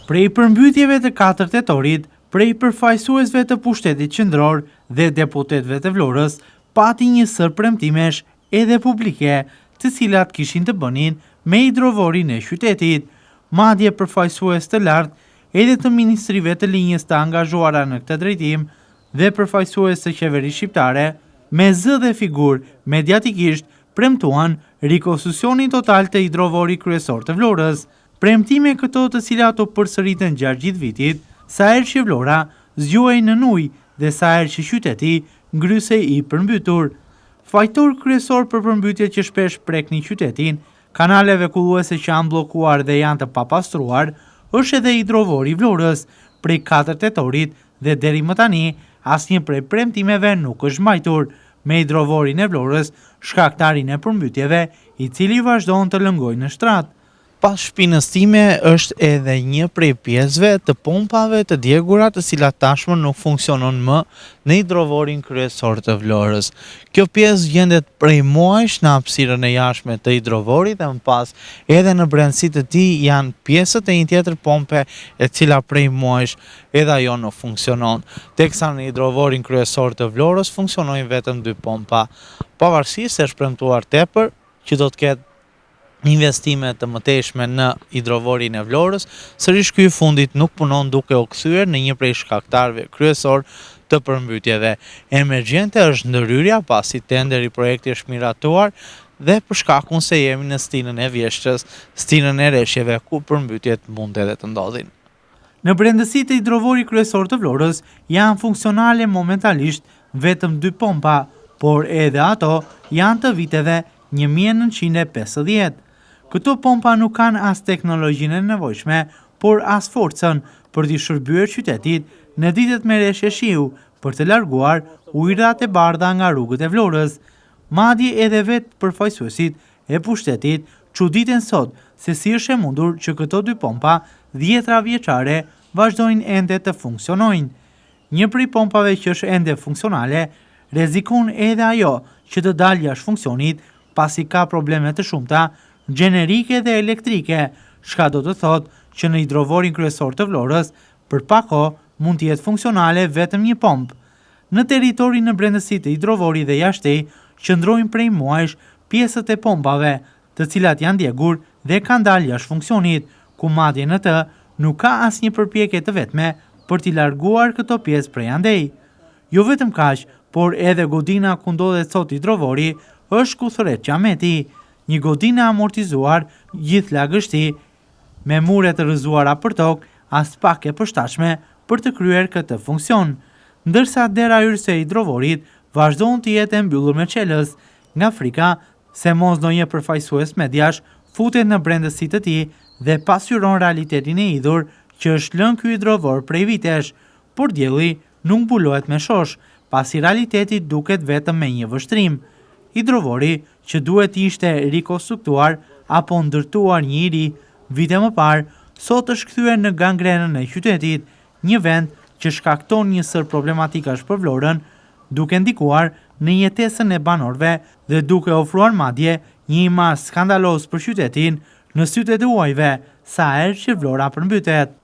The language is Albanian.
Prej përmbytjeve të 4 tetorit, prej përfaqësuesve të pushtetit qendror dhe deputetëve të Vlorës, pati një sër premtimesh edhe publike, të cilat kishin të bënin me hidrovorin e qytetit, madje përfaqësues të lartë edhe të ministrive të linjës të angazhuara në këtë drejtim dhe përfaqësues të qeverisë shqiptare, me zë dhe figur mediatikisht premtuan rikonstruksioni total të hidrovorit kryesor të Vlorës. Premtime këto të cilat u përsëritën gjatë gjithë vitit, sa herë që Vlora zgjuhej në ujë dhe sa herë që qyteti ngryhej i përmbytur. Fajtor kryesor për përmbytjet që shpesh preknin qytetin, kanaleve kulluese që janë bllokuar dhe janë të papastruar, është edhe hidrovori i Vlorës. Prej 4 tetorit dhe deri më tani, asnjë prej premtimeve nuk është mbajtur, me hidrovorin e Vlorës shkaktarin e përmbytjeve, i cili vazhdon të lëngojë në shtrat. Pas shpinës time është edhe një prej pjesëve të pompave të djegura të cilat tashmë nuk funksionon më në hidrovorin kryesor të Vlorës. Kjo pjesë gjendet prej muajsh në hapësirën e jashtme të hidrovorit dhe më pas edhe në brendësi të tij janë pjesët e një tjetër pompe e cila prej muajsh edhe ajo nuk funksionon. Teksa në hidrovorin kryesor të Vlorës funksionojnë vetëm 2 pompa. Pavarësisht se është premtuar tepër që do të ketë investime të mëtejshme në hidrovorin e Vlorës, sërish ky i fundit nuk punon duke u kthyer në një prej shkaktarëve kryesor të përmbytjeve. Emergjente është ndërhyrja pasi tenderi i projektit është miratuar dhe për shkakun se jemi në stinën e vjeshtës, stinën e reshjeve ku përmbytjet mund edhe të ndodhin. Në brendësi të hidrovorit kryesor të Vlorës janë funksionale momentalisht vetëm 2 pompa, por edhe ato janë të viteve 1950. Këto pompa nuk kanë as teknologjinë e nevojshme, por as forcën për t'i shërbyer qytetit në ditët me reshje shiu për të larguar ujërat e bardha nga rrugët e Vlorës. Madje edhe vetë përfaqësuesit e pushtetit çuditen sot se si është e mundur që këto 2 pompa 10 vjeçare vazhdojnë ende të funksionojnë. Një prej pompave që është ende funksionale rrezikon edhe ajo që të dalë jashtë funksionit pasi ka probleme të shumta gjenerike dhe elektrike, shka do të thotë që në hidrovorin kryesor të Vlorës për pak kohë mund të jetë funksionale vetëm një pompë. Në territorin në brendësi të hidrovorit dhe jashtëtej qëndrojnë prej muajsh pjesët e pompave, të cilat janë djegur dhe kanë dalë jashtë funksionit, ku madje në të nuk ka asnjë përpjekje të vetme për t'i larguar këto pjesë prej andej. Jo vetëm kaq, por edhe godina ku ndodhet sot hidrovori është ku thret Qameti, një godinë amortizuar gjithë lagështi, me mure të rrëzuara për tokë, as pak e përshtatshme për të kryer këtë funksion, ndërsa dera hyrëse e hidrovorit vazhdon të jetë e mbyllur me çelës, nga frika se mos ndonjë përfaqësues mediash futet në brendësi të tij dhe pasqyron realitetin e hidhur që është lënë ky hidrovor prej vitesh, por dielli nuk mbulohet me shosh, pasi realiteti duket vetëm me një vështrim. Hidrovori që duhet ishte rikonstruktuar apo ndërtuar një i ri vite më parë, sot është kthyer në gangrenën e qytetit, një vend që shkakton një sër problematikash për Vlorën, duke ndikuar në jetesën e banorëve dhe duke ofruar madje një imazh skandaloz për qytetin në sytë e huajve sa herë që Vlora përmbytet.